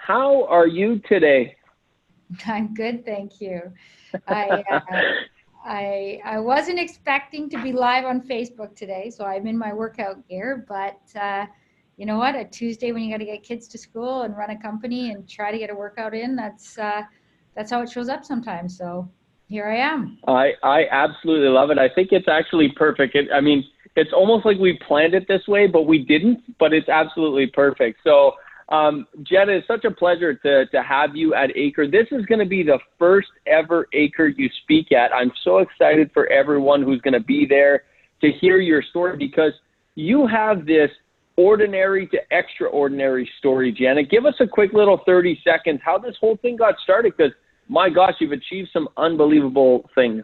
How are you today? I'm good, thank you. I, uh, I wasn't expecting to be live on Facebook today, so I'm in my workout gear. But you know what? A Tuesday when you got to get kids to school and run a company and try to get a workout in, that's how it shows up sometimes. So here I am. I absolutely love it. I think it's actually perfect. I mean, it's almost like we planned it this way, but we didn't. But it's absolutely perfect. So, Jenna, it's such a pleasure to have you at Acre. This is going to be the first ever Acre you speak at. I'm so excited for everyone who's going to be there to hear your story because you have this ordinary to extraordinary story, Jenna. Give us a quick little 30 seconds how this whole thing got started because my gosh, you've achieved some unbelievable things.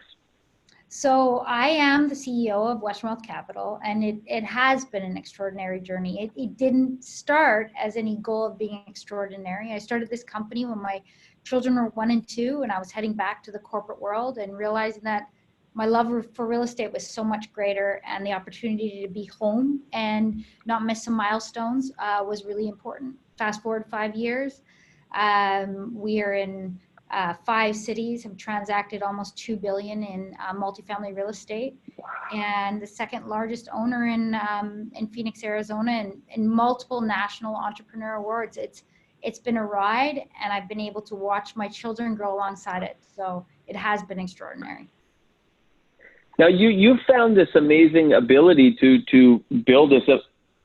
So I am the CEO of Western Capital, and it has been an extraordinary journey. It didn't start as any goal of being extraordinary. I started this company when my children were 1 and 2, and I was heading back to the corporate world and realizing that my love for real estate was so much greater, and the opportunity to be home and not miss some milestones was really important. Fast forward 5 years, we are in 5 cities, have transacted almost 2 billion in multifamily real estate, and the second largest owner in Phoenix, Arizona, and multiple national entrepreneur awards. It's been a ride, and I've been able to watch my children grow alongside it. So it has been extraordinary. Now you found this amazing ability to build this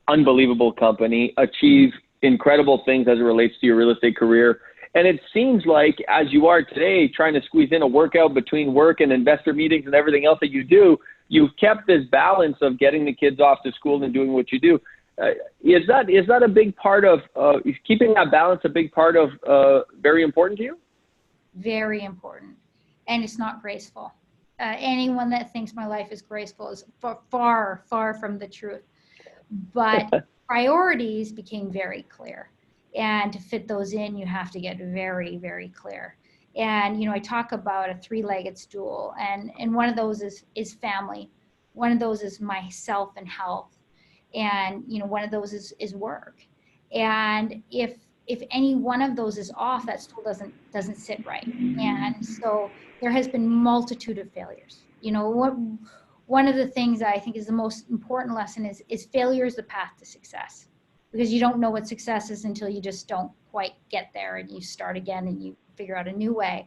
unbelievable company, achieve incredible things as it relates to your real estate career. And it seems like as you are today, trying to squeeze in a workout between work and investor meetings and everything else that you do, you've kept this balance of getting the kids off to school and doing what you do. Is that a big part of is keeping that balance a big part of very important to you? Very important. And it's not graceful. Anyone that thinks my life is graceful is far, far from the truth. But priorities became very clear. And to fit those in, you have to get very, very clear. And, I talk about a three-legged stool, and one of those is family. One of those is myself and health. And, one of those is work. And if any one of those is off, that stool doesn't sit right. And so there has been multitude of failures. One of the things that I think is the most important lesson is failure is the path to success, because you don't know what success is until you just don't quite get there and you start again and you figure out a new way.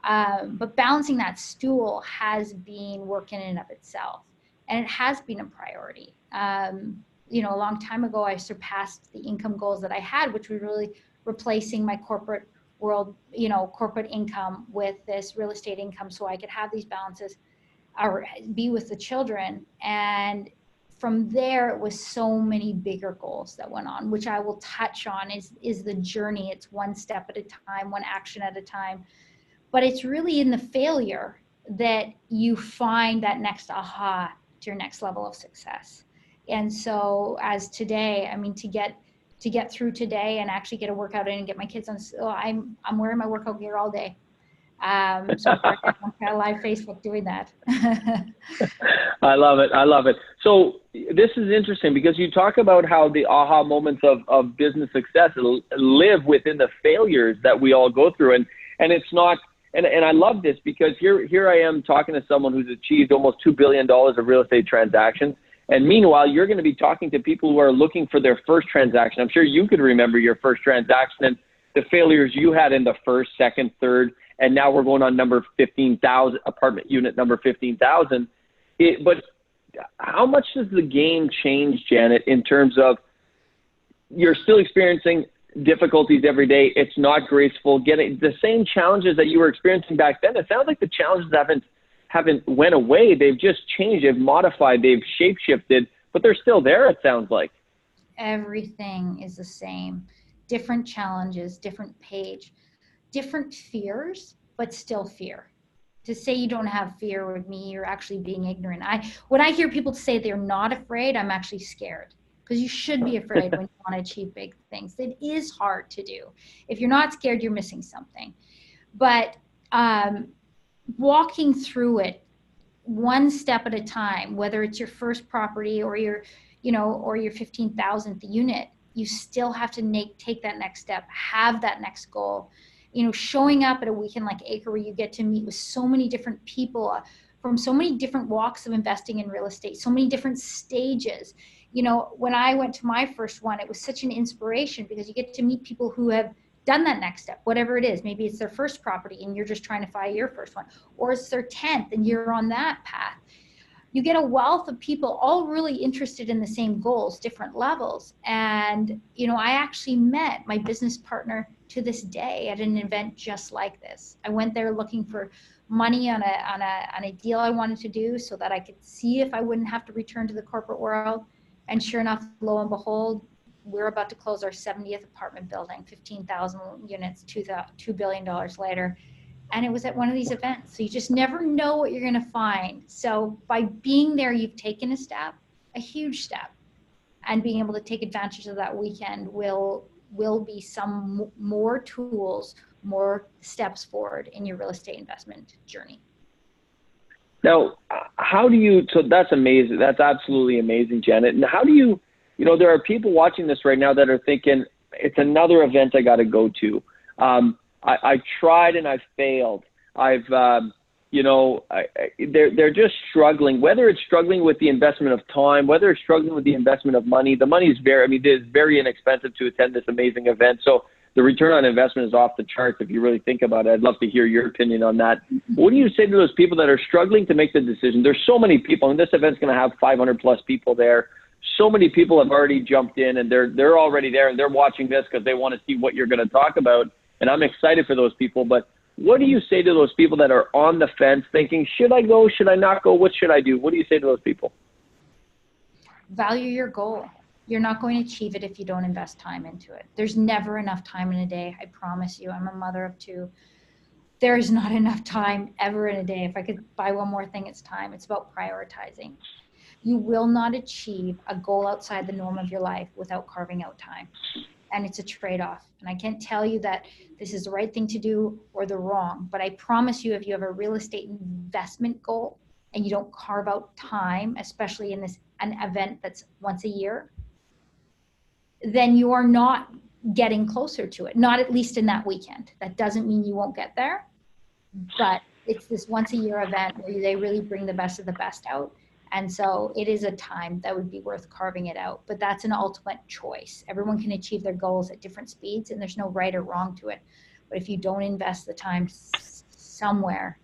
But balancing that stool has been work in and of itself, and it has been a priority. A long time ago, I surpassed the income goals that I had, which was really replacing my corporate world, corporate income with this real estate income so I could have these balances or be with the children. And from there, it was so many bigger goals that went on, which I will touch on is the journey. It's one step at a time, one action at a time. But it's really in the failure that you find that next aha to your next level of success. And so as today, I mean, to get through today and actually get a workout in and get my kids on, I'm wearing my workout gear all day. So I'm kind of live Facebook doing that. I love it. I love it. So this is interesting because you talk about how the aha moments of business success live within the failures that we all go through. And it's not, and I love this because here I am talking to someone who's achieved almost $2 billion of real estate transactions. And meanwhile, you're going to be talking to people who are looking for their first transaction. I'm sure you could remember your first transaction and the failures you had in the first, second, third, and now we're going on number 15,000, apartment unit number 15,000. But how much does the game change, Janet, in terms of you're still experiencing difficulties every day? It's not graceful. Getting the same challenges that you were experiencing back then. It sounds like the challenges haven't went away. They've just changed. They've modified. They've shape-shifted, but they're still there, it sounds like. Everything is the same. Different challenges, different page, different fears, but still fear. To say you don't have fear with me, you're actually being ignorant. When I hear people say they're not afraid, I'm actually scared, because you should be afraid when you want to achieve big things. It is hard to do. If you're not scared, you're missing something. But walking through it one step at a time, whether it's your first property or your 15,000th unit, you still have to take that next step, have that next goal. You know, showing up at a weekend like Acre where you get to meet with so many different people from so many different walks of investing in real estate, so many different stages. You know, when I went to my first one, it was such an inspiration because you get to meet people who have done that next step, whatever it is. Maybe it's their first property and you're just trying to buy your first one, or it's their 10th and you're on that path. You get a wealth of people all really interested in the same goals, different levels. And, you know, I actually met my business partner to this day at an event just like this. I went there looking for money on a deal I wanted to do so that I could see if I wouldn't have to return to the corporate world. And sure enough, lo and behold, we're about to close our 70th apartment building, 15,000 units, $2 billion later. And it was at one of these events. So you just never know what you're going to find. So by being there, you've taken a step, a huge step. And being able to take advantage of that weekend will be some more tools, more steps forward in your real estate investment journey. Now, how do you, so that's amazing. That's absolutely amazing, Janet. And how do you, you know, there are people watching this right now that are thinking, it's another event I got to go to. I tried and I failed. They're just struggling, whether it's struggling with the investment of time, whether it's struggling with the investment of money. The money is it's very inexpensive to attend this amazing event. So the return on investment is off the charts if you really think about it. I'd love to hear your opinion on that. What do you say to those people that are struggling to make the decision? There's so many people, and this event's going to have 500 plus people there. So many people have already jumped in, and they're already there, and they're watching this because they want to see what you're going to talk about. And I'm excited for those people. But what do you say to those people that are on the fence thinking, should I go? Should I not go? What should I do? What do you say to those people? Value your goal. You're not going to achieve it if you don't invest time into it. There's never enough time in a day. I promise you. I'm a mother of two. There is not enough time ever in a day. If I could buy one more thing, it's time. It's about prioritizing. You will not achieve a goal outside the norm of your life without carving out time. And it's a trade-off. And I can't tell you that this is the right thing to do or the wrong, but I promise you, if you have a real estate investment goal and you don't carve out time, especially in an event that's once a year, then you are not getting closer to it, not at least in that weekend. That doesn't mean you won't get there, but it's this once a year event where they really bring the best of the best out. And so it is a time that would be worth carving it out, but that's an ultimate choice. Everyone can achieve their goals at different speeds and there's no right or wrong to it. But if you don't invest the time somewhere,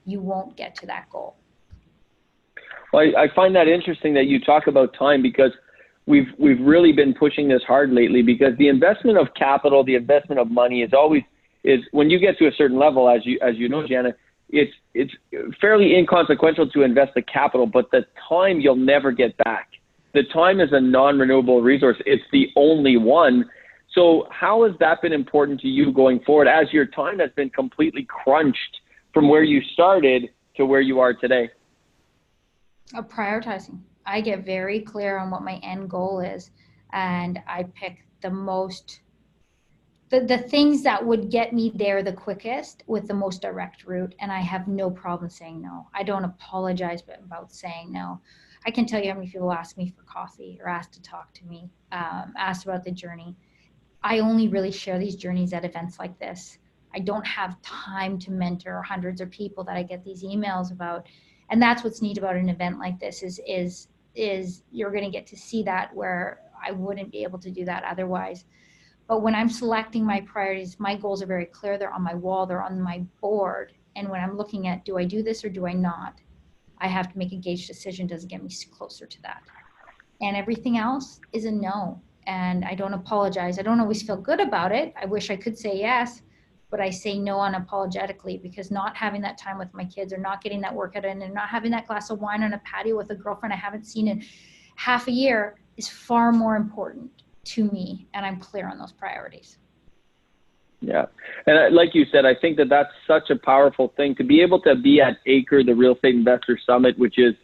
you won't get to that goal. Well, I find that interesting that you talk about time, because we've really been pushing this hard lately, because the investment of capital, the investment of money is when you get to a certain level, as you know, Janet, it's fairly inconsequential to invest the capital, but the time you'll never get back. The time is a non-renewable resource. It's the only one. So how has that been important to you going forward as your time has been completely crunched from where you started to where you are today? Prioritizing. I get very clear on what my end goal is, and I pick the things that would get me there the quickest with the most direct route, and I have no problem saying no. I don't apologize about saying no. I can tell you how many people ask me for coffee or ask to talk to me, asked about the journey. I only really share these journeys at events like this. I don't have time to mentor hundreds of people that I get these emails about, and that's what's neat about an event like this is you're going to get to see that where I wouldn't be able to do that otherwise. But when I'm selecting my priorities, my goals are very clear. They're on my wall, they're on my board. And when I'm looking at, do I do this or do I not? I have to make a gauged decision. Does it get me closer to that? And everything else is a no. And I don't apologize. I don't always feel good about it. I wish I could say yes, but I say no unapologetically, because not having that time with my kids, or not getting that workout in, and not having that glass of wine on a patio with a girlfriend I haven't seen in half a year is far more important to me, and I'm clear on those priorities. Yeah. And like you said, I think that that's such a powerful thing to be able to be at ACRE, the Real Estate Investor Summit, which is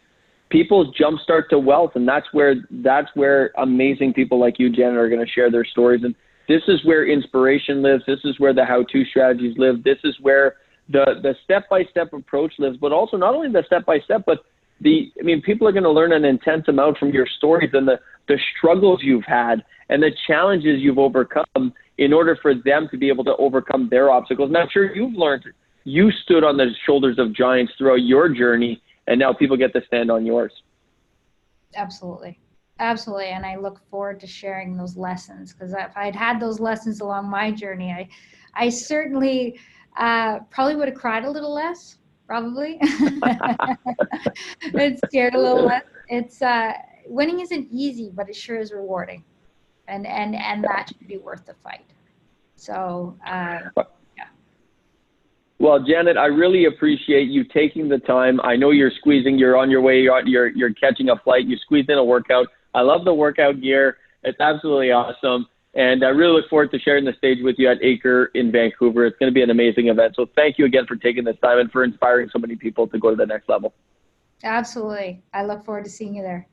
people's jumpstart to wealth. And that's where amazing people like you, Janet, are going to share their stories. And this is where inspiration lives. This is where the how-to strategies live. This is where the step-by-step approach lives, but also not only the step-by-step, but people are going to learn an intense amount from your stories and the struggles you've had. and the challenges you've overcome in order for them to be able to overcome their obstacles. And I'm sure you've learned, you stood on the shoulders of giants throughout your journey, and now people get to stand on yours. Absolutely. Absolutely. And I look forward to sharing those lessons, because if I'd had those lessons along my journey, I certainly probably would have cried a little less, probably. Been scared a little less. It's winning isn't easy, but it sure is rewarding. And that should be worth the fight. So, yeah. Well, Janet, I really appreciate you taking the time. I know you're squeezing, you're on your way, you're catching a flight, you squeezed in a workout. I love the workout gear. It's absolutely awesome. And I really look forward to sharing the stage with you at Acre in Vancouver. It's going to be an amazing event. So thank you again for taking this time and for inspiring so many people to go to the next level. Absolutely. I look forward to seeing you there.